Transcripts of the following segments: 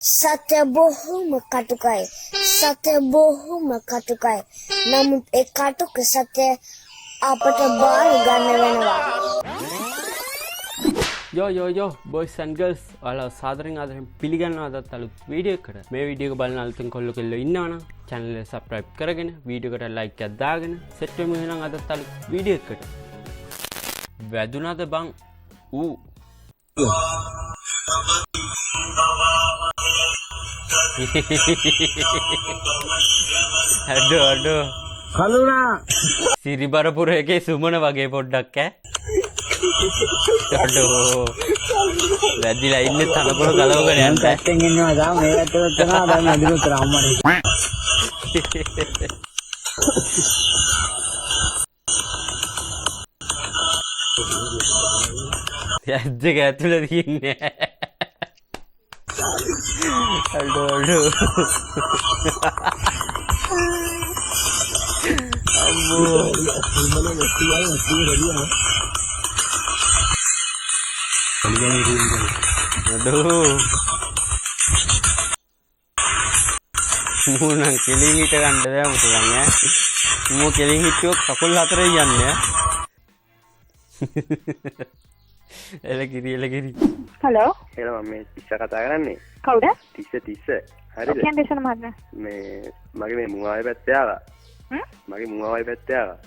සත්‍ය බොහොම කටුකයි. සත්‍ය බොහොම කටුකයි. නමුත් ඒ කටුක සත්‍ය අපට බාර ගන්න වෙනවා. යෝ boys and girls ඔයාලා සාදරයෙන් ආදරයෙන් පිළිගන්නවා අදත් අලුත් වීඩියෝ එකකට. මේ වීඩියෝ එක බලන අලුතෙන් කොල්ල කෙල්ලෝ ඉන්නවනම් channel එක subscribe කරගෙන වීඩියෝ එකට like එකක් දාගෙන set වෙමු එහෙනම් අදත් අලුත් වීඩියෝ එකකට. වැදුනද බං ඌ අඩෝ කලුනා සිරිබරපුර එකේ සුමන වගේ පොඩ්ඩක් අඩෝ වැදිලා ඉන්නේ තනකොළ ගලවගෙන යන්න පැත්තෙන් ඉන්නවා ගා මේ පැත්තට යනවා දැන් අදිනුතර අම්මනේ යද්දක ඇතුළේ තියන්නේ අඩෝ අම්මෝ අඩෝ මූණන් කෙලින් හිට ගන්න බෑ මුතුන් ඈ මූ කෙලින් හිටියොත් කකුල් හතරේ යන්නේ එලකිරි හලෝ හෙලෝ මම මේ තිස්ස කතා කරන්නේ කවුද තිස්ස හරිද කියන්නේ දේශන මහත්මයා මේ මගේ මේ මුවාවේ පැත්තේ ආවා මගේ මුවාවේ පැත්තේ ආවා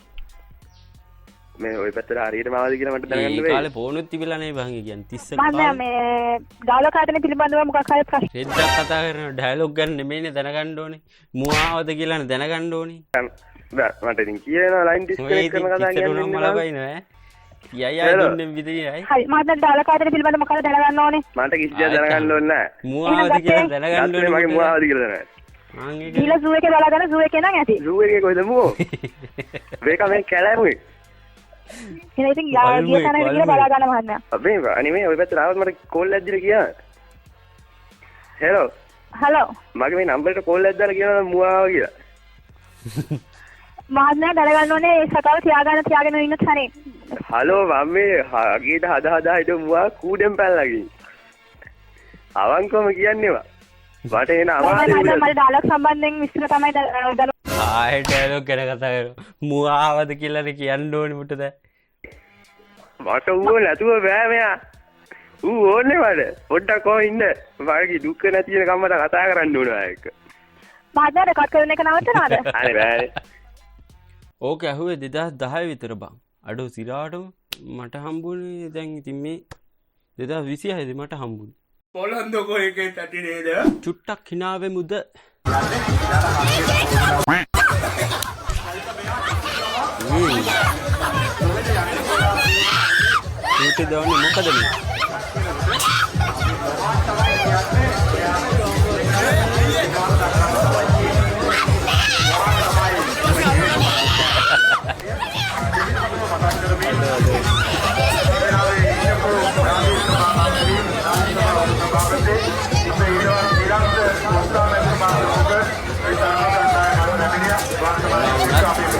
මේ ওই පැත්තට හරියටම ආවද කියලා මට දැනගන්න ඒ බැහැ කාලේ ෆෝනුත් තිබිලා නේ බං කියන්නේ 30 මහත්මයා මේ ගාල කාටනේ පිළිබඳව මොකක් හරි ප්‍රශ්න රෙද්දක් කතා කරන ඩයලොග් ගන්න නෙමෙයිනේ දැනගන්න ඕනේ මුවාවද කියලානේ දැනගන්න ඕනේ මට ඉතින් කියනවා ලයින් ඩිස්කනෙක්ට් කරන කතා කියන්නේ මලබයින ඈ යයි දුන්නේ විදියයි හරි මහත්මයා ගාල කාටනේ පිළිබඳව මොකක්ද දැනගන්න ඕනේ මට කිසි දෙයක් දැනගන්න ඕනේ නැහැ මුවාවද කියලා දැනගන්න ගත්තේ මගේ ඕනේ මුවාවද කියලා දැනගන්න මං ඒක ගිහලා සූ එකේ බලාගෙන සූ එකේ නම් ඇති සූ එකේ කොහෙද මුවෝ මේක මේ කැලෑමුයි එහෙනම් ඉතින් ගිය තැනකට ගිහලා බලා ගන්න මහත්මයා අපේ අනේ ඔය පැත්තට ආවොත් මට කෝල් එකක් දීලා කියන්න හෙලෝ හලෝ මගේ මේ නම්බරේට කෝල් එකක් දාලා කියනවා මුවාව කියලා මහත්මයා දැනගන්න ඕනේ ඒ සතාව තියාගෙන ඉන්න තැනේ හලෝ මම මේ හගේට හදා හිටු මුවා කූඩෙන් පැනලා ගිහින් අවංකවම කියන්නේවා මට එන අමාරුයි මට ඩයලොග් සම්බන්ධයෙන් විස්තර තමයි ආයෙ ඩයලොග් ගැන කතා කරමු මුවාවද කියලානේ කියන්න ඕනේ මුටද මට ඌව නැතුව බෑ මෙයා ඌ ඕනේ මට පොඩ්ඩක් කොහොම ඉන්න මගේ දුක නැති වෙන කම්මට කතා කරන්න ඕන ආයෙක මහත්මයා රෙකෝඩ් කරන එක නවත්තනවද අනේ බෑ ඕක ඇහුවේ 2010 විතර බං අඩෝ සිරාටම මට හම්බුනේ දැන් ඉතින් මේ 2026 දී මට හම්බුනේ පොළොන්ද කොහේකේ තටි නේද චුට්ටක් hinaවෙමුද ඌට දවන්නේ මොකද මේ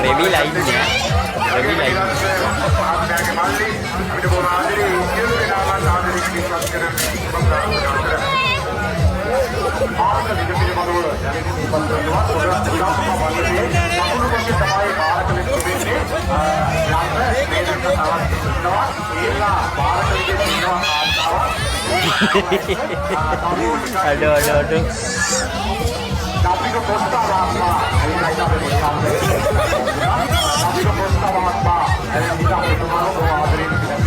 රෙවි ලයින්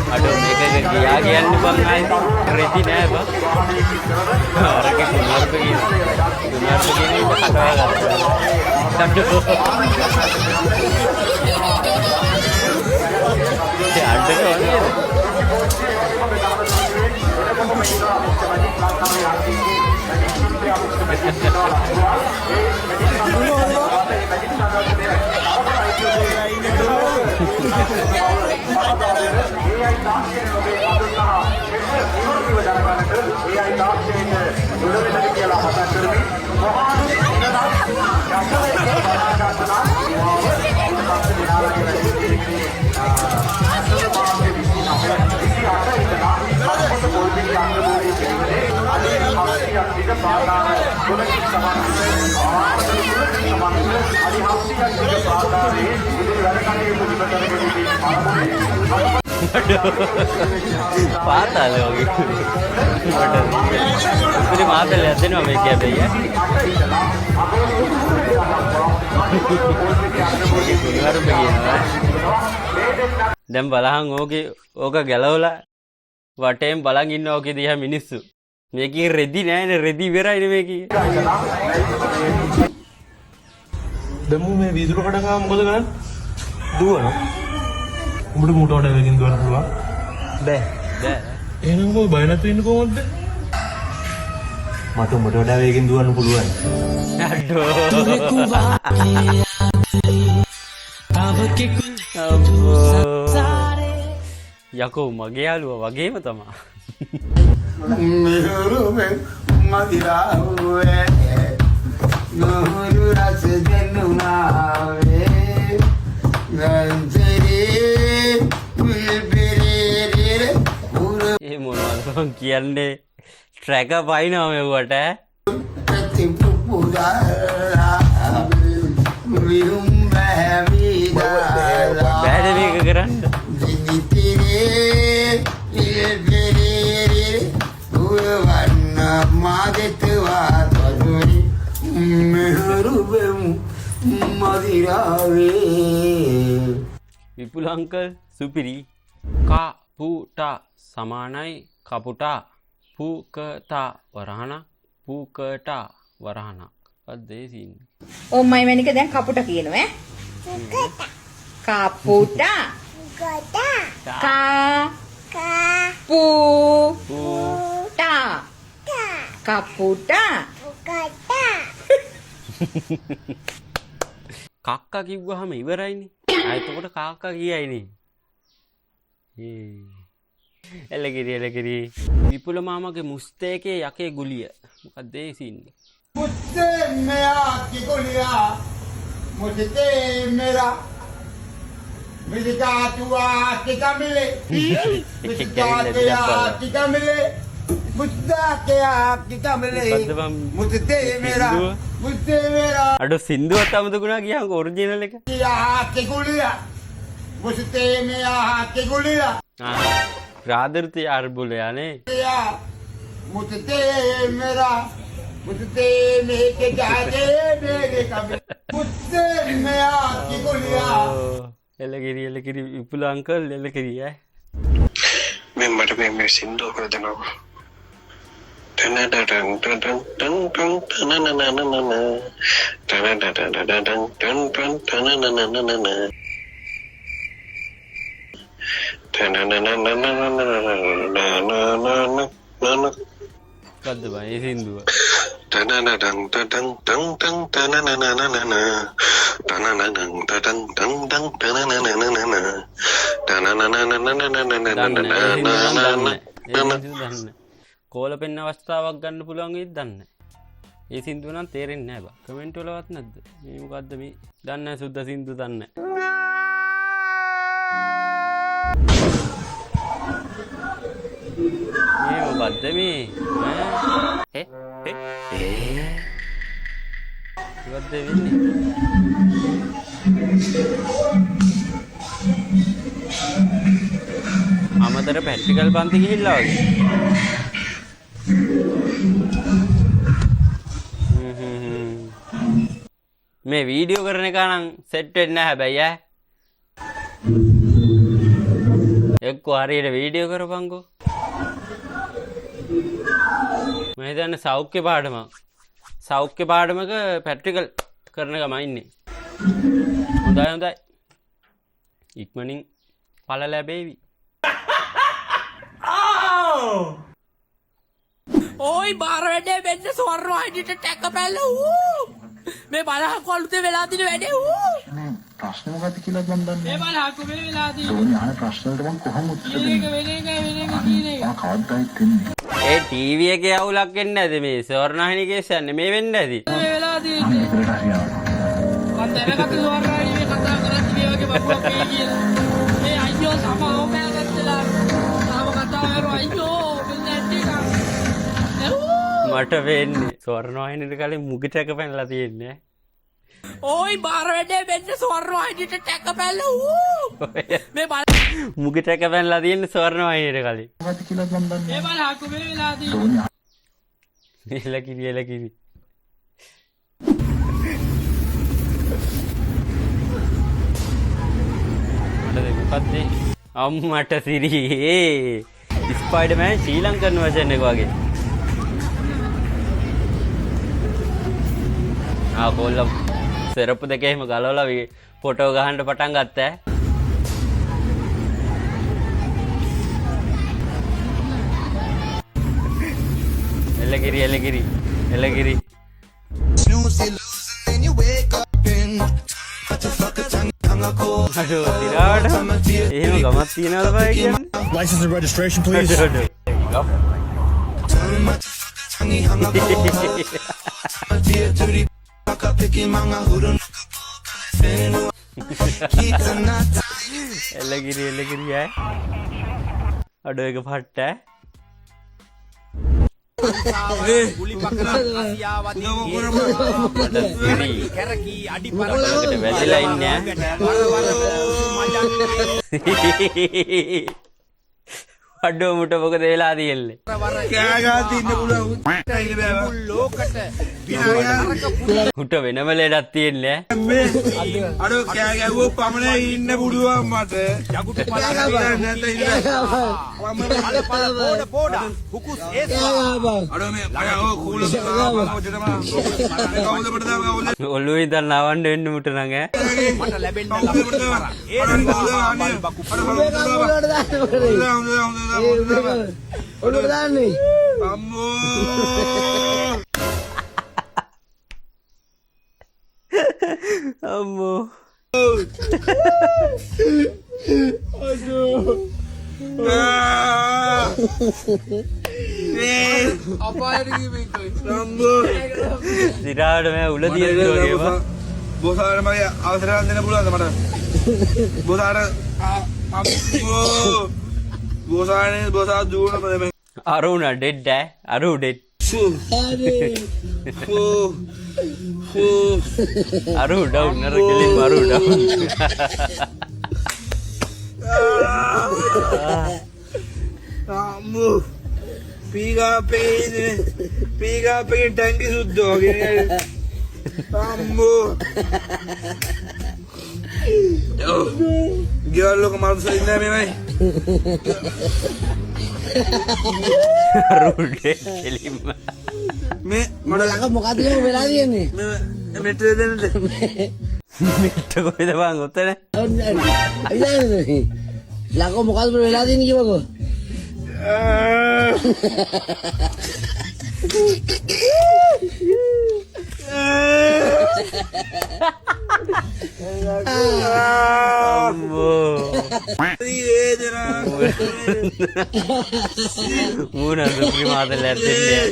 අඩෝ මේක ගියා කියන්නේ බං ආයිති රෙදි නෑ බං අරගේ කුමාරක කියන ඉන්න කතා පාතාලේ වගේ ඉතින් මාතලේ ඇදෙනවා මේක හැබැයි දැන් බලහන් ඕක ගැලවලා වටේම බලන් ඉන්නවා ඕකේ දිහා මිනිස්සු මේකේ රෙදි නෑනේ රෙදි ඉවරයිනේ මේකේ දමු මේ වීදුරු කඩකා මොකද කරන්නේ දුවන උඹට මූට වඩා වෙකින් දුවන්න පුළුවන් බෑ එහෙනම් ඔබ බය නැතුව ඉන්න කොහොමද මට උඹට වඩා වෙකින් දුවන්න පුළුවන් යකෝ මගේ යාළුවා වගේම තමා මෙරුමෙන් මදිරාවේ නෝරු රස දෙන්නුනාවේ ගන්තරේ විල්බිරේ ඒ මොනවද මං කියන්නේ ට්‍රැක පයින්නවා මෙවට බෑඩ මේක කරන්න විපුල අංකල් සුපිරි කපුටා සමානයි කපුටා පූකතා වරහණක් පූකටා වරහණක් අද්දේසින් ඔම්මයි මැනික දැන් කපුට කියනවා ඈ කපුට කපුට කක්කා කිව්වහම ඉවරයිනේ එතකොට කාක්කා කියයිනේ එලකිරි විපුල මාමගේ මුස්තේකේ යකේ ගුලිය මොකක්ද ඒ සින්නේ मुझसे मेरा किकुलिया मुझसे मेरा मिलता तुआ किता मिले मिलता क्या किता मिले मुझदा क्या किता मिले मुझसे मेरा අඩු සින්දුවත් අමතකුණා ගියාම ඔරිජිනල් එක या किकुलिया मुझसे मेरा किकुलिया राधरती यार बोले याने मुझसे मेरा मुझसे मेरे जाते मेरे कभी मुझसे मैं आपकी गोलियां එලකිරි විපුල අංකල් එලකිරි මේ මට මේ සින්දුව කරලා දෙනවා මොකද්ද බං ඒ සින්දුව කෝල පෙන්න අවස්ථාවක් ගන්න පුළුවන් වෙයිද දන්නේ ඒ සින්දුව නම් තේරෙන්නේ නැහැ බං කමෙන්ට් වලවත් නැද්ද මේ මොකද්ද මේ දන්නේ නැහැ සුද්ධ සින්දු දන්නේ මේ මොකද්ද මේ මොකද්ද වෙන්නේ අමතර පැට්‍රිකල් පන්ති ගිහිල්ලා වගේ මේ වීඩියෝ කරන එක නම් සෙට් වෙන්නේ නැහැ හැබැයි එක්ක හරියට වීඩියෝ කරපන්කෝ මම හිතන්නේ සෞඛ්‍ය පාඩමක පැට්‍රිකල් කරන ගමන් ඉන්නේ හොඳයි ඉක්මනින් පළ ලැබේවි ओई 12 වැඩේ වෙන්න ස්වර්ණ වයිඩිට ටැක පැල්ල මේ බලහක් වලුතේ වෙලා දින වැඩේ නේ ප්‍රශ්න මොකක්ද කියලා මම දන්නේ මේ බලහක් මේ වෙලා දින ඕනේ අහන ප්‍රශ්නවලට මම කොහොමද උත්තර දෙන්නේ වෙන එක කියන එක මම කවදාවත් දෙන්නේ ඒ ටීවී එකේ අවුලක් වෙන්නේ නැද මේ ස්වර්ණහිනි කේස් යන්නේ මේ වෙන්නේ නැති මේ වෙලා දින මම ඒකට හරියනවා මම දැනගත්ත ස්වර්ණ වයිඩි මේ කතා කරන්නේ මේ වගේ බබුවක් මේ කියලා මේ අයියෝ සමෝ මෑගත්තලා තාම කතා කරෝ අයියෝ මෙන්න ඇටි මට වෙන්නේ ස්වර්ණ වාහිනියට කලින් මුගටක පැනලා තියෙන්නේ. ඕයි බාර වැඩේ වෙන්න ස්වර්ණ වාහිනියට ටැක පැල්ල මේ බල මුගටක පැනලා තියෙන්නේ ස්වර්ණ වාහිනියට කලින්. මොකද කියලා මන් දන්නේ මේ බල හකු මේ වෙලා තියෙන්නේ. එලකිරි. මොකක්ද අම්මට සිරි ස්පයිඩර්මෑන් ශ්‍රී ලංකන් වර්ෂන් එක වගේ. කොල්ල සෙරප්පු දෙකේ එහෙම ගලවලා ෆොටෝ ගහන්න පටන් ගත්තා. එලකිරි. අඩෝ තිරාට එහෙම ගමත් තියනවද බය කියන්නේ? License and registration, please. එලකිරි ඈ. අඩෝ එක පට්ට ඈ. වැදිලා ඉන්නේ අඩෝ මුට මොකද වෙලා තියෙන්නේ? උට වෙනම ලෙඩක් තියෙන්නේ අඩෝ කෑ ගැව්වෝ පමණ ඉන්න පුළුවන් මට. යකුට ඔල්ලුව ඉඳන් නවන්න වෙන්න මුට නං ඈ. අම්මෝ සිරාට මෑ උල තියෙන්නේ වගේ බොසාර මගේ අවසරයක් දෙන්න පුළුවන්ද මට? බොසාර බොසා දුවන මම අරුණ ඩෙඩ් ඈ. අරු ඩෙඩ්. අරු ඩවුන් නර කෙලින් අරු ඩවුන්. අම්මෝ පීගාපේ ටැංකි සුද්ධ වගේ. අම්මෝ ගෙවල් ලෝක මනුස්සය ඉන්නේ මේවයි. අරු ඩෙඩ් කෙලින්ම. මේ මට ළඟ මොකද වෙලා තියෙන්නේ? මේ මෙට්‍රෝ දෙන්නද? මෙට්ට කොයිද බං ඔතන? ළඟ මොකද වෙලා තියෙන්නේ කිව්වකෝ? මූණ දුක්ඛි මාතල ඇත්තේ.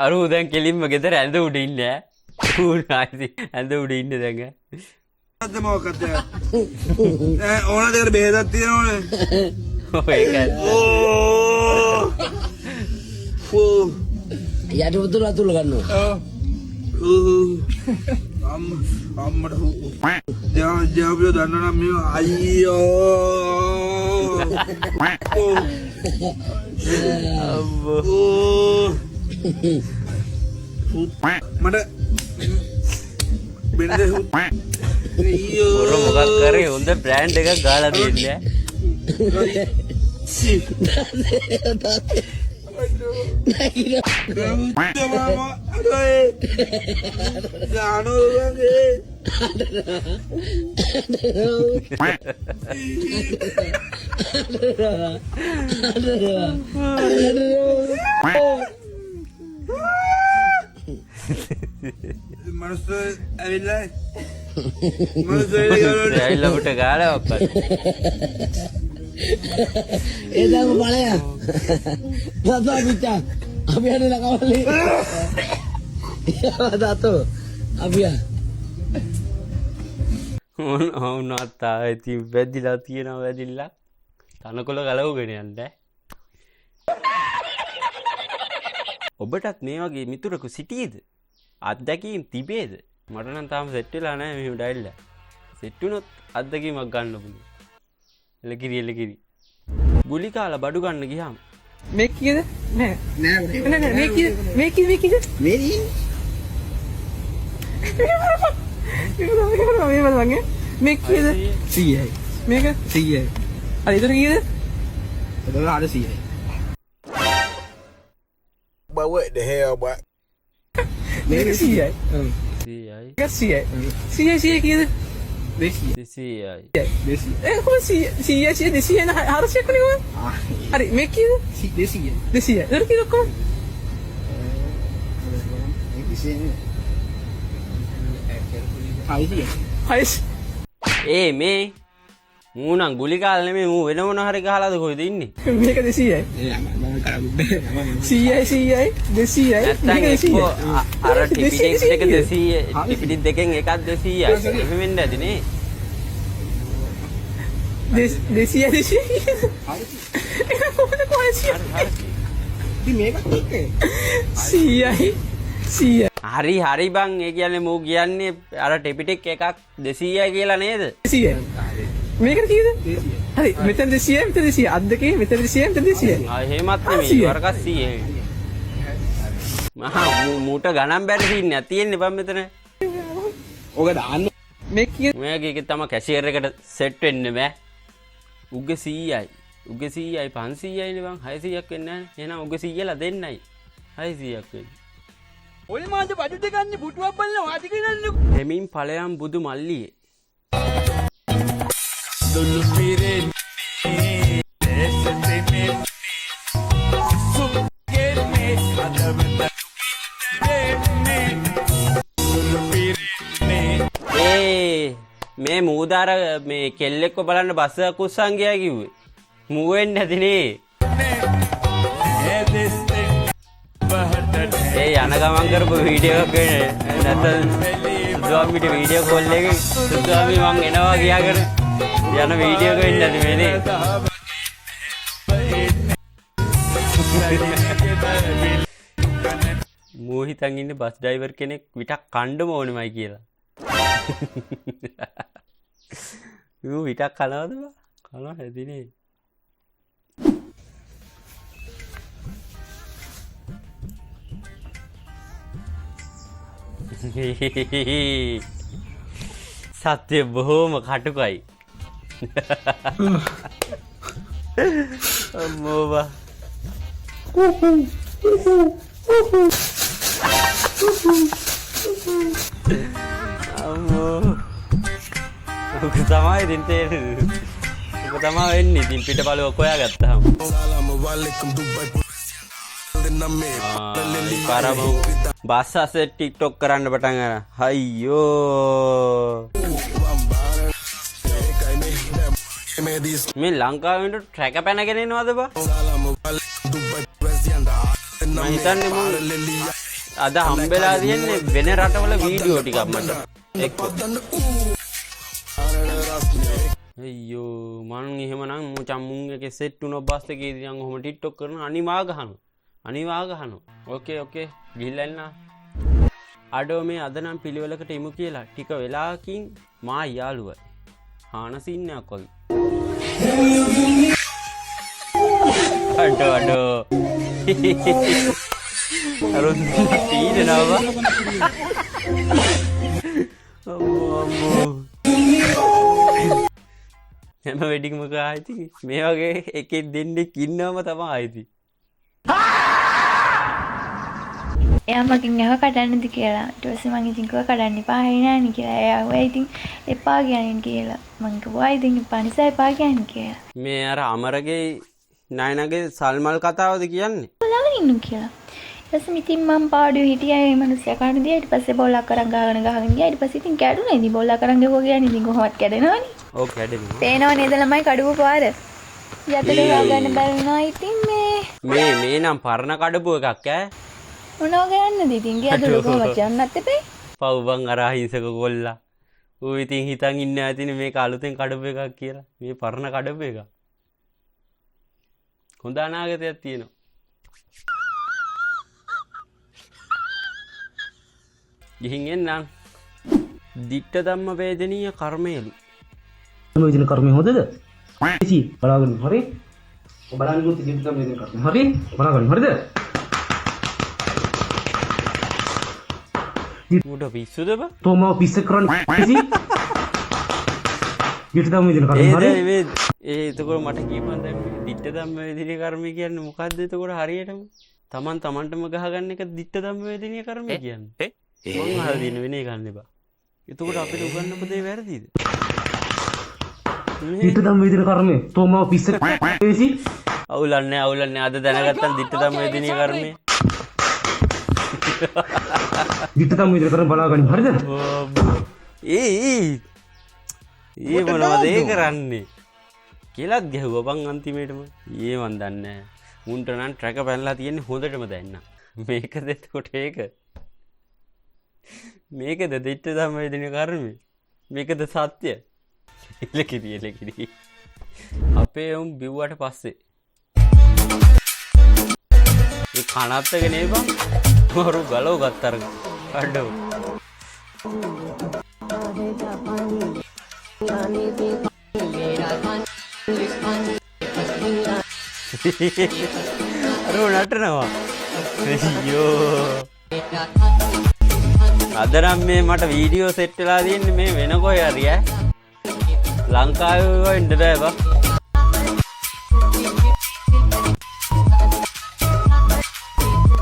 අරු දැන් කෙලින්ම ගෙදර ඇඳ උඩ ඉන්නේ ඈ. ඇඳ උඩ ඉන්නේ දැන් ඈ. මොකක්ද ඕන දෙකට බෙහෙතක් තියෙනවනේ. යට උතුර අතුල ගන්නවා. අම්මට ජාබියෝ දන්නවනම් මේ අයියෝ මට බෙන්ද මොකක් කරේ හොඳ බ්‍රෑන්ඩ් එකක් ගාලා තියෙන්නේ. මනුස්සය ඇවිල්ලා ඇවිල්ලා පුට ගාලා ඔක්කොම ඒදාම බලය දතා පිටා අපි යන ලකවලේ දතෝ අපි ඕන තාත්තා ඉතින් වැදිලා තියෙනවා වැදිලා තනකොළ ගලවගෙන යන්න. ඔබටත් මේ වගේ මිතුරෙකු සිටියේද? අත්දැකීම් තිබේද? මට නම් තාම සෙට් වෙලා නැහැ මෙහෙම ඩයල්ලා. සෙට් වුණොත් අත්දැකීමක් ගන්න පුළුවන්. එලකිරි. ගුලි කාලා බඩු ගන්න ගියාම මේ කීයද? නෑ. නෑ මේ කීයද? මේ කීයද? මේ මේ කීයද? 100යි. මේක 100යි. අර ඉතන කීයද? එතන අර 100යි. But what the hell, boy? මේක 100යි. 100යි. මේක 100යි. 100 කීයද? 200යි. කොහොමද 100 200 න 400ක් නේ කොහොමද? හරි මේ කීයද? 200. 200. ඒක කීයද කොහොමද? මේ මූනම් ගුලි කාලා නෙමෙයි මූ වෙන මොන හරි ගහලාද කොහෙද ඉන්නේ? මේක 200යි. 100යි 200යි. නැත්තම් එක්කෝ අර ටිපිටෙක් දෙක 200 ටිපිටි දෙකෙන් එකක් 200යි. එහෙම වෙන්න ඇති නේ. 200. ඒක කොහොමද කොහෙද? හරි බං ඒ කියන්නේ මූ කියන්නේ අර ටිපිටෙක් එකක් 200යි කියලා නේද? 200යි. මේක කීයද? හරි මෙතන 200යි මෙතන 200යි. අත් දෙකේ මෙතන 200යි මෙතන 200යි. එහෙමත් නෙමෙයි වරක 100යි. මහා මූට ගණන් බැරි ඉන්නේ තියෙන්නේ බං මෙතන. ඕක දාන්න. මේ කීයද? මේකේ තම කැෂියර් එකට සෙට් වෙන්න බෑ. උග්ගේ 100යි. උග්ගේ 100යි 500යි නේ බං 600ක් වෙන්නේ නැහැ. එහෙනම් උග්ගේ 100ලා දෙන්නයි. 600ක් වෙන්නේ. ඔය මාද බඩට ගන්න පුටුවක් බලන වාදි කියනන්නේ. හෙමින් ඵලයන් බුදු මල්ලියේ. දුන්නු පිරේ මේ මූදාර මේ කෙල්ලෙක්ව බලන්න බස් එකක් උස්සන් ගියා කිව්වේ. මූ වෙන්නේ නැතිනේ. ඒ යන ගමන් කරපු වීඩියෝ එකක් නැත්නම් සුදුවාමිට වීඩියෝ කෝල් එකේ සුදුවාමි මං එනවා කියාගෙන යන වීඩියෝ එක වෙන්නේ නැති මේනේ. මූ හිතන් ඉන්නේ බස් ඩ්‍රයිවර් කෙනෙක් විතක් කණ්ඩම ඕනෙමයි කියලා. මූ විතක් කනවද බා? කනවා නැතිනේ. සත්‍ය බොහෝම කටුකයි. අම්මෝවා. අම්මෝ. ඔක තමයි ඉතින් තේරෙන්නේ. ඔක තමයි වෙන්නේ ඉතින් පිටපළුව කොයා ගත්තාම. පාරම බස් අස්සේ ටික්ටොක් කරන්න පටන් අර අයියෝ මේ ලංකාවෙන්ට ට්‍රැක පැනගෙන එනවද බා මම හිතන්නේ මම අද හම්බෙලා තියෙන්නේ වෙන රටවල වීඩියෝ ටිකක් මට එක්ක අයියෝ මං එහෙමනම් මුචම්මුන් එකේ සෙට් වුණා බස් එකේදී නම් ඔහොම ටික්ටොක් කරන අනිවා ගහනවා ඕකේ ගිහිල්ලා එන්න අඩෝ මේ අද නම් පිළිවෙලකට ඉමු කියලා ටික වෙලාවකින් මා යාළුවා හානසින්නයක් වගේ අඩෝ අරුන් පීනනවා අම්මෝ හැම වෙඩින්ග්ම කායිති මේ වගේ එකෙක් දෙන්නෙක් ඉන්නවම තමයි ආයිති එයා මගෙන් ඇහ කඩන්නද කියලා. ඊට පස්සේ මං ඉතින් කිව්වා කඩන්න එපා නෑනේ කියලා. එයා ආවා ඉතින් එපා කියන්නේ කියලා. මං කිව්වා ඉතින් එපා නිසා එපා කියන්නේ කියලා. මේ අර අමරගේ නයනගේ සල්මල් කතාවද කියන්නේ? ළඟ ඉන්නු කියලා. ඊට පස්සේ ඉතින් මං පාඩුවේ හිටියා මේ මිනිස්සයා කන්න දියා. ඊට පස්සේ බෝලක් අරන් ගහගෙන ගියා. ඊට පස්සේ ඉතින් කැඩුනා. ඉතින් බෝලක් අරන් ගිහුවා කියන්නේ ඉතින් කොහොමවත් කැඩෙනවනේ. ඔව් කැඩෙනවා. පේනව නේද ළමයි කඩුව පාර. යතේ ගාගන්න බැරිනවා ඉතින් මේ නම් පරණ කඩපු එකක් ඈ. මොනව ගන්නද ඉතින් ගියද ලොකෝ මචන්නත් එපේ. පව් බං අර අහිංසක කොල්ලා. ඌ ඉතින් හිතන් ඉන්න ඇතිනේ මේක අලුතෙන් කඩපු එකක් කියලා. මේ පරණ කඩපු එක. හොඳ අනාගතයක් තියෙනවා. ගිහින් එන්නම්. ditta ධම්ම වේදනීය කර්මයලු. මේ විදින කර්මය හොඳද? ඉසි බලාගන්න හරි. බලන්නකොත් ditta ධම්ම වේදනීය කර්මය. හරි? බලාගන්න හරිද? උඩ පිස්සුද බා? තෝමව පිස්ස කරන්නේ ඉසි. ditta ධම්ම වේදනීය කර්මය හරි. එතකොට මට කියපන් දැන් ditta ධම්ම වේදනීය කර්මය කියන්නේ මොකද්ද එතකොට හරියටම? තමන්ටම ගහගන්න එක ditta ධම්ම වේදනීය කර්මය කියන්නේ. මම අහලා දින වෙන එක ගන්න එපා. එතකොට අපිට උගන්නපු දේ වැරදිද? ditta ධම්ම වේදනීය කර්මය තෝමව පිස්ස ඉසි. අවුලන්නේ අද දැනගත්තන් ditta ධම්ම වේදනීය කර්මය. ditta ධම්ම වේදනීය කර්මය බලාගන්න හරිද? ඒ මොනවද ඒ කරන්නේ? කෙලක් ගැහුවා බං අන්තිමේටම. මන් දන්නේ නැහැ. මුන්ට නම් ට්‍රැක පැනලා තියෙන්නේ හොඳටම දැන්න. මේකද එතකොට ඒක? මේකද ditta ධම්ම වේදනීය කර්මය? මේකද සත්‍ය? එලකිරි. අපේ උන් බිව්වට පස්සේ ඒ කනත්තක නේ බං. මරු ගලව ගත්තර අඩෝ. අර නටනවා. අයියෝ. අද නම් මේ මට වීඩියෝ සෙට් වෙලා තියෙන්නේ මේ වෙන කොයි හරි ඈ. ලංකාවේ ඉන්න බෑ බා.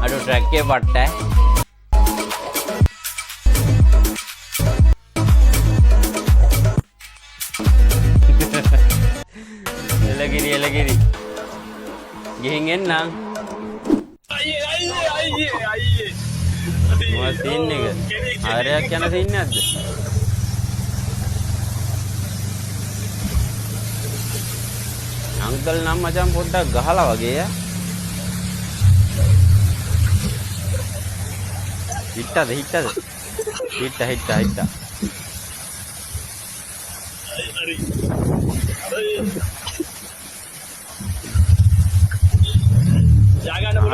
අඩෝ ට්‍රැක් එකේ පට්ට ඈ. එලගිරි. ගිහින් එන්නම්. මොකක්ද සීන් එක? ආරයක් යන සීන් නැද්ද? අංකල් නම් මචං පොඩ්ඩක් ගහලා වගේ ඈ. හිටද? හිට.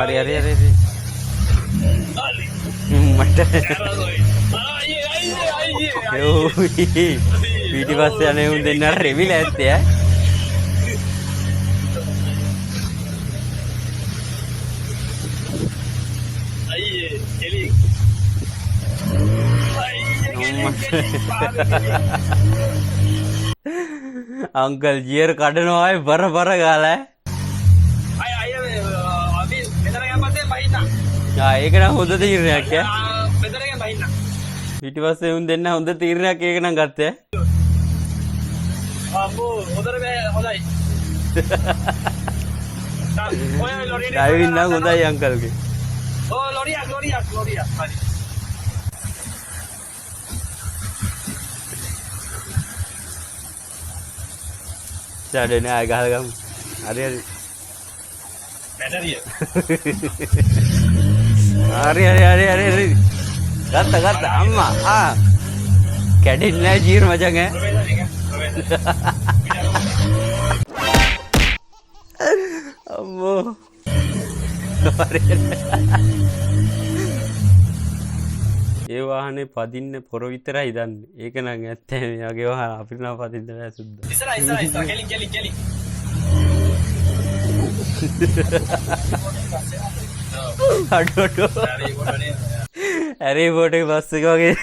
හරි. මට පිටිපස්සේ යන්නේ උන් දෙන්න රෙවිලා ඇත්තේ ඈ. අංකල් ජියර් කඩනවා අය බර ගාලා ඒක නම් හොඳ තීරණයක් ඈ. ඊට පස්සේ උන් දෙන්න හොඳ තීරණයක් ඒක නම් ගත්තේ ඈ. ඩ්‍රයිවිං නම් හොඳයි අංකල්ගේ. චඩේ නෑ ගහගමු. හරි. හරි. ගත්ත අම්මා. කැඩෙන්නේ නෑ ජීර් මචං ඈ. අම්මෝ. ඒ වාහනේ පදින්න පොර විතරයි දන්නේ. ඒක නම් ඇත්ත. මෙයාගේ වාහන අපිට නම් පදින්න බෑ සුද්දා. ඉස්සරහ කෙලි. අඩෝ. ඇරිපෝට් එකේ බස් එක වගේ.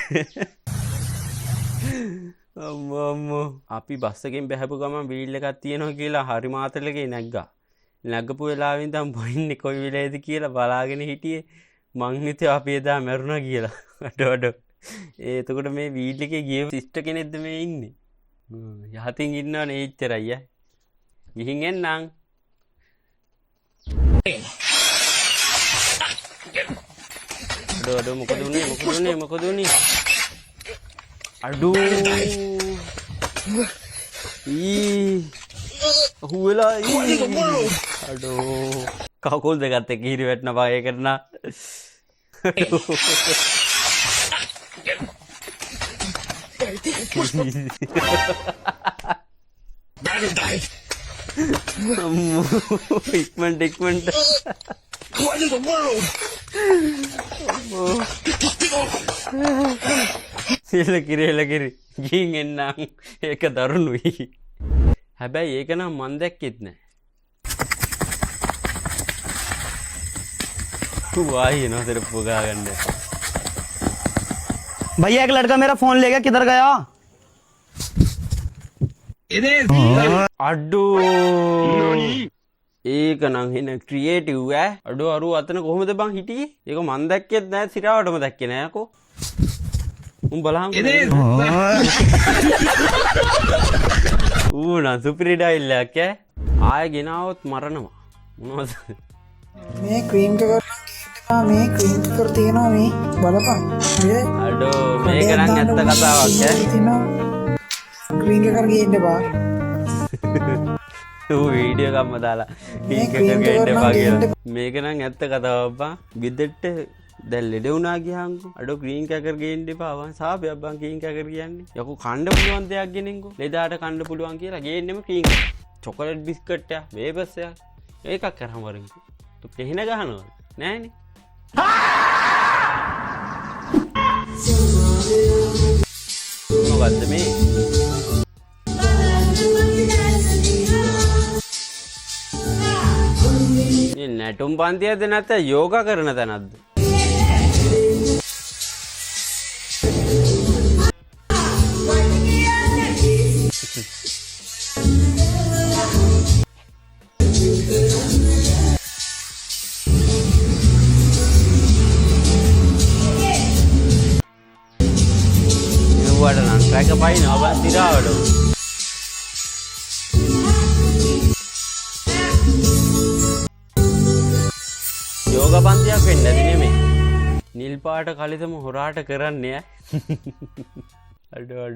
අම්මෝ. අපි බස් එකෙන් බහැපු ගමන් වීල් එකක් තියෙනවා කියලා හරි මාතලකේ නැග්ගා. නැගපු වෙලාවෙ ඉඳන් බොන්නේ කොයි වෙලේද කියලා බලාගෙන හිටියේ. මං හිතුවා අපි එදා මැරුණා කියලා. අඩෝ. එතකොට මේ වීල් එකේ ගිය සිස්ටර් කෙනෙක්ද මේ ඉන්නේ? යහතින් ඉන්නවනේ එච්චරයි ඈ. ගිහින් එන්නම්. අඩෝ මොකද උනේ? අඩෝ. හුවලා අඩෝ. කකුල් දෙකත් එක්ක හිරි වැටෙන බා ඒකට නා. ඉක්මනට එලකිරි ගින් එන්නම් ඒක දරුණුයි. හැබැයි ඒක නම් මන් දැක්කෙත් නෑ. वाही ना तेरे पुगा गंडे भैया एक लड़का मेरा फोन लेके किधर गया? अड्डू ඒක නම් හින ක්‍රියේටිව් ඈ. අඩෝ අරු අතන කොහොමද බං හිටියේ? ඒක මන් දැක්කෙත් නෑ, සිරාවටම දැක්කේ නෑ අකෝ. උන් බලහන් ඌ නම් සුපිරි ඩයිලොග් ඈ. ආයෙ ගෙනාවොත් මරනවා. මොනවද? මේ ක්‍රීම් කර තියෙනවා මේ බලපන්. අඩෝ මේක නම් ඇත්ත කතාවක් ඈ. ක්‍රීම් කර ගේන්න බා. ඌ වීඩියෝ එකක්ම දාලා ක්‍රීම් කර ගේන්න බා කියලා. මේක නම් ඇත්ත කතාවක් බං. ගෙදරට දැන් ලෙඩ වුණා ගියාන්කෝ. අඩෝ ක්‍රීම් කර ගේන්න එපා. වන් සාපයක් බං ක්‍රීම් කර කියන්නේ. යකෝ කන්න පුළුවන් දෙයක් ගෙනින්කෝ. ලෙඩාට කන්න පුළුවන් කියලා ගේන්නෙම ක්‍රීම්. චොකලට් බිස්කට් එක, වේබස් එක. ඒකක් කරාම වරින්කෝ. තු කෙහින ගහනවා නෑනේ. මොකද්ද මේ? මේ නැටුම් පන්තියද නැත්නම් යෝගා කරන තැනක්ද? වඩනම් ට්‍රැක පයින් ඔබ තිරාවට යෝග පන්තියක් වෙන්න ඇති නෙමෙයි. නිල් පාට කලිතම හොරාට කරන්නේ අඩෝ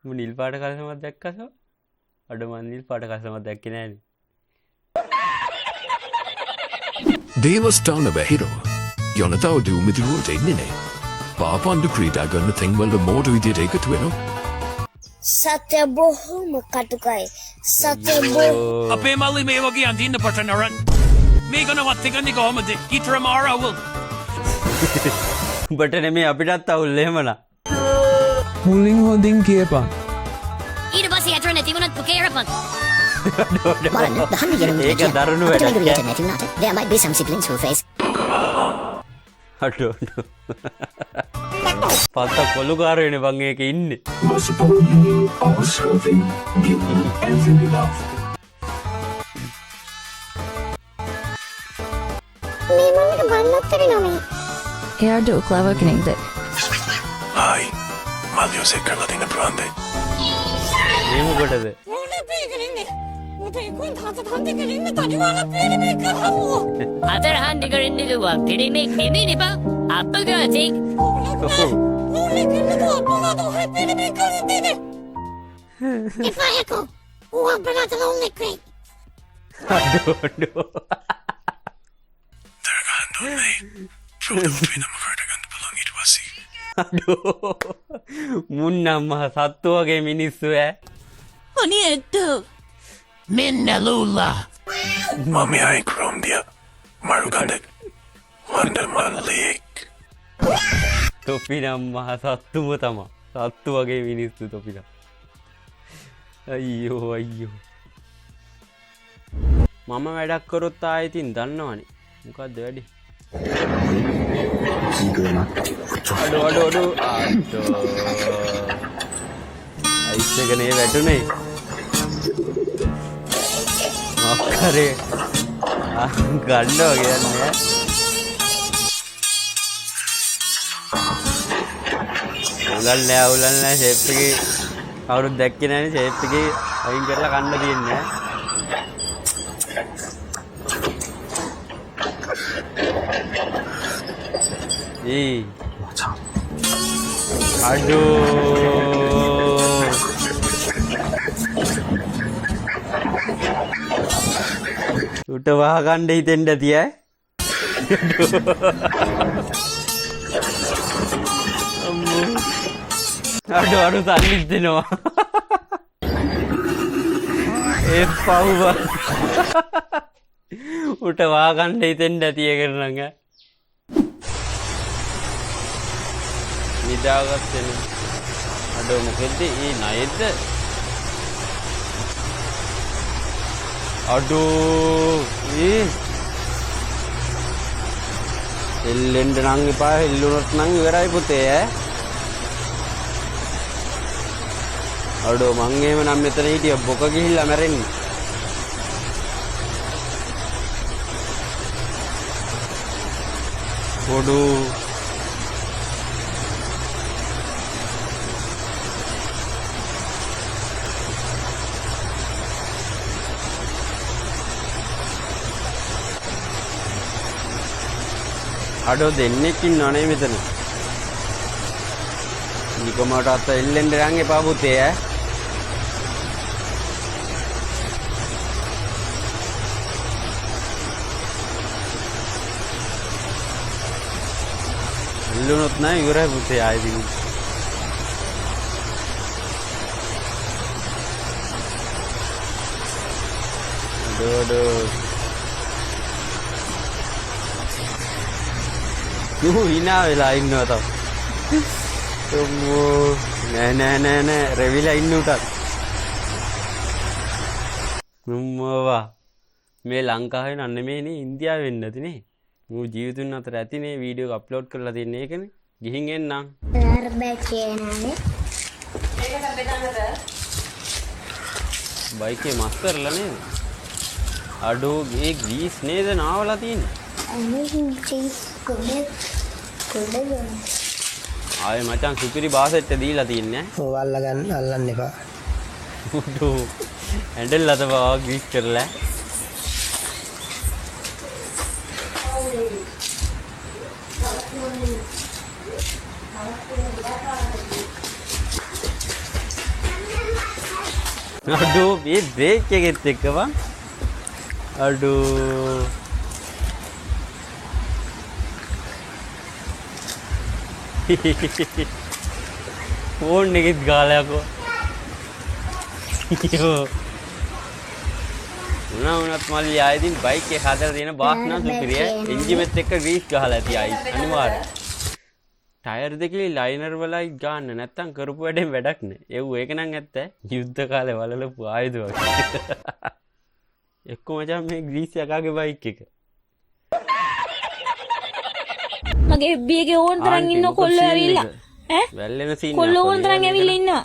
මම නිල් පාට කලිතමක් දැක්කද? අඩෝ මම නිල් පාට කලිතමක් දැක්කේ නෑනේ. දේවස්ථාන බැහිරව යනතාව දියුමිතිරුවට එන්නේ නෑ. පාපන්ඩු ක්‍රීඩා ගන්න තැන්වල මෝඩ විදියට එකතු වෙනවා. සත්‍ය බොහොම කටුකයි. සත්‍ය බොහොම අපේ මල්ලි මේ වගේ අඳින්න පටන් අරන් මේ ගනවත් එකන්නේ කොහමද? ඊතර මාරවල් උඹට නෙමෙයි අපිටත් අවුල් එහෙමනම්. මුලින් හොඳින් කියපන්. ඊට පස්සේ ඇතරනේ තිබුණත් පුකේරපන්. ඒක දරුණු වැඩක්. There might be some siblings who face අඩෝ පත්ත කොළුකාර වෙන බං ඒක ඉන්නේ. මේ මමට බන්නත් වෙනවා මේ. එයා ඩෝක්ලාව කෙනෙක්ද? හායි මල්ලියෝ සෙක් කරලා දෙන්න පුළුවන්ද? මේ මොකටද? අතර හන්දි කරන්න කිව්වා පිළිමෙක් නෙමෙයි බා. අපගාතික්. ඉපායකෝ. ඌ අපරාධ ලොන්නේ ක්‍රේ. අඩෝ අඩෝ මුන්නම් මහ සත්තු වගේ මිනිස්සු ඈ. අනේ ඇත්ත. මෙන්න ලූලා මමයි ක්‍රෝම්දිය මරුගඩ වන්ඩ මල්ලෙක්. තොපිනම් මහ සත්තුම තමා. සත්තු වගේ මිනිස්සු තොපිනම්. අයියෝ අයියෝ. මම වැඩක් කරොත් ආයෙ ඉතින් දන්නවනේ. මොකද්ද වැඩි? අඩෝ අයිස් එක නේ වැටුනේ. මොකරේ ගණ්ඩෝ කියන්නේ. උලන්නේ ෂේප් එකේ කවුරුත් දැක්කේ නැනේ. ෂේප් එකේ අයින් කරලා කන්න දෙන්නේ. ඒ අඩෝ උට වහගන්න හිතෙන්ද තිය අඩු සල්ලිත් දෙනවා. ඒ පව්ව උට වාගන්න හිතෙන්ට ඇතිය කරනඟ නිදාගත්තන අඩෝ මොකෙද්ද ඒ නයෙද්ද අඩෝ ඒ එල්ලෙන්ඩ නං එපා එල්ලුනොත් නං ඉවරයි පුතේ අඩෝ මං එහෙම නම් මෙතන හිටිය බොක ගිහිල්ලා මැරෙන්නේ පොඩු අඩෝ දෙන්නෙක් ඉන්නවනේ මෙතන නිකමට අත එල්ලෙන්න යන් එපා පුතේ එල්ලුනොත් නෑ ඉවරයි පුතේ ආයෙත් අඩෝ යෝ හිනා වෙලා ඉන්නවා නෑ රැවිලා ඉන්න උටත් නුම්මවා මේ ලංකාවේ නන්න මේනේ ඉන්දියාව වෙන්න ඇතිනේ මූ ජීවිතුන් අතර ඇතිනේ වීඩියෝ අප්ලෝඩ් කරලා තියන්නේ ඒකනේ ගිහින් එන්නම් බයිකේ මස් කරලා නේද අඩෝ ඒ ග්‍රීස් නේද නාවලා තියෙන්නේ ආයේ මචං සුපිරි බාසෙට්ට දීලා තියන්නේ ඔව් අල්ලන්න එපා උඩු හැන්ඩල් අත බව ග්‍රීස් කරලා අඩෝ මේ බ්‍රේක් එකෙත් එක්ක බං අඩෝ ෆෝන් එකෙත් ගාලා යකෝ යෝ උනත් මල්ලි ආයෙදින් බයික් එක හදලා තියෙන බාස් නම් සුපිරිය එන්ජිමෙත් එක්ක ග්‍රීස් ගහලා ඇති ආයි අනිවාර්යයෙන් ටයර් දෙකේ ලයිනර් වලයි ගන්න නැත්තම් කරපු වැඩෙන් වැඩක් නෑ ඒව ඒක නම් ඇත්ත යුද්ධ කාලේ වලලපු ආයුධ වගේ එක්ක මචං මේ ග්‍රීස් යකාගේ බයික් එක මගේ FB එකේ ඕන තරම් ඉන්න කොල්ලෝ ඇවිල්ලා ඈ වැල්ලෙන සීන් කොල්ලෝ ඕන තරම් ඇවිල්ලා ඉන්නවා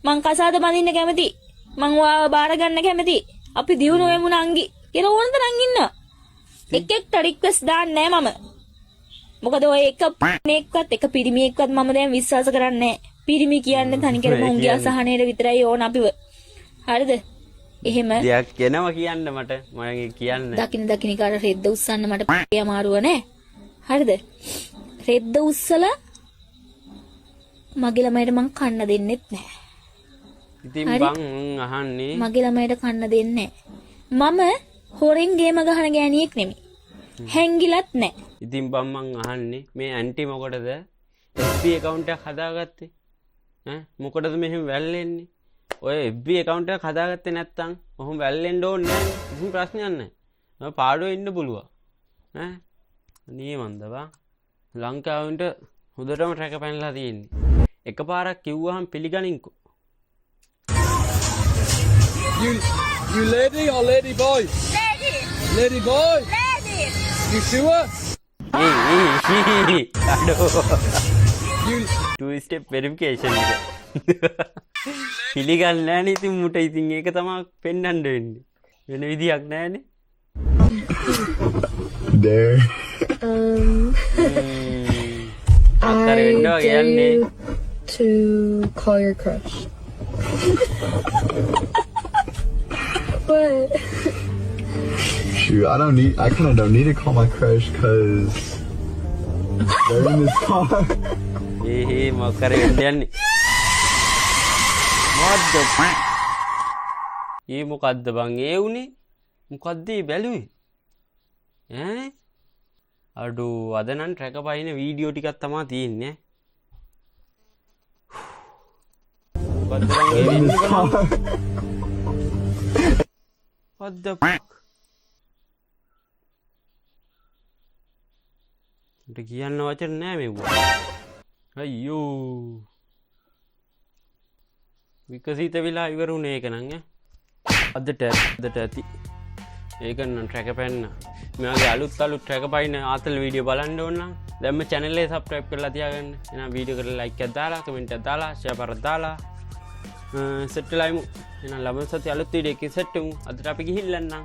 මං කසාද බඳින්න කැමති මං ඔයාව බාර ගන්න කැමති අපි දියුණු වෙමු නංගි කියලා ඕන තරම් ඉන්නවා එක එක්ට රික්වෙස්ට් දාන්නේ නෑ මම මොකද ඔය එක මේකවත් එක පිරිමියෙක්වත් මම දැන් විශ්වාස කරන්නේ නෑ පිරිමි කියන්නේ තනිකරම උන්ගේ අසහනයට විතරයි ඕන අපිව හරිද එහෙම දෙයක් කියනවා කියන්න මට මම කියන්න දකින්න කාට රෙද්ද උස්සන්න මට අමාරුව නෑ හරිද රෙද්ද උස්සලා මගේ ළමයට මං කන්න දෙන්නෙත් නෑ ඉතින් බං අහන්නේ මගේ ළමයට කන්න දෙන්නේ නෑ මම හොරෙන් ගේම ගහන ගෑණියෙක් නෙමෙයි හැංගිලත් නෑ ඉතින් බං මං අහන්නේ මේ ඇන්ටි මොකටද FB account එකක් හදාගත්තේ ඈ මොකටද මෙහෙම වැල්ලෙන්නේ ඔය FB account එකක් හදාගත්තේ නැත්තම් ඔහොම වැල්ලෙන්න ඕනේ නෑනේ කිසිම ප්‍රශ්නයක් නෑ මම පාඩුවේ ඉන්න පුළුවන් ඈ නියමන්ද බං ලංකාවෙන්ට හොඳටම රැක පැනලා තියෙන්නේ එකපාරක් කිව්වහම පිළිගනින්කෝ You lady or lady boy? Lady. Lady boy? Lady. You sure? අඩෝ You 2-step verification එක පිළිගන්නේ නෑනේ ඉතින් මුට ඉතින් ඒක තමයි පෙන්වන්න වෙන්නේ වෙන විදියක් නෑනේ There. අතර වෙන්නවා කියන්නේ To call your crush. What? Shoot, I kind of don't need to call my crush because they're in this car. මොකර වෙන්න යන්නේ මොකද්ද මොකද්ද බං ඒ උනේ මොකද්ද බැලුවේ ඈ අඩෝ අද නම් ට්‍රැක පයින් වීඩියෝ ටිකක් තමයි තියෙන්නේ මොකද්ද බං ඒ වෙන්නේ what the fuck මට කියන්න වචන නෑ මෙව්වා අයියෝ විකසිත වෙලා ඉවරුනේ ඒක නම් අදට ඇති ඒක නම් ට්‍රැක පැන්න මෙයාගේ අලුත් ට්‍රැක පයින් ආතල් වීඩියෝ බලන්න ඕන නම් දැන්ම channel එක subscribe කරලා තියාගන්න එහෙනම් වීඩියෝ එකට like එකක් දාලා comment එකක් දාලා share කරලා දාලා සෙට් වෙලා ඉමු එහෙනම් ලබන සතියේ අලුත් වීඩියෝ එකකින් සෙට් වෙමු අදට අපි ගිහිල්ලා නම්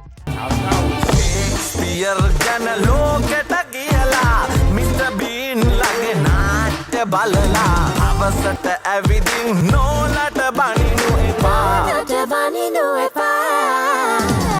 පියර් ගැන ලෝකෙට කියලා මිස්ටර් බීන් ළඟ නාට්‍ය බලලා අවසට ඇවිදින් නෝලට බනිනු එපා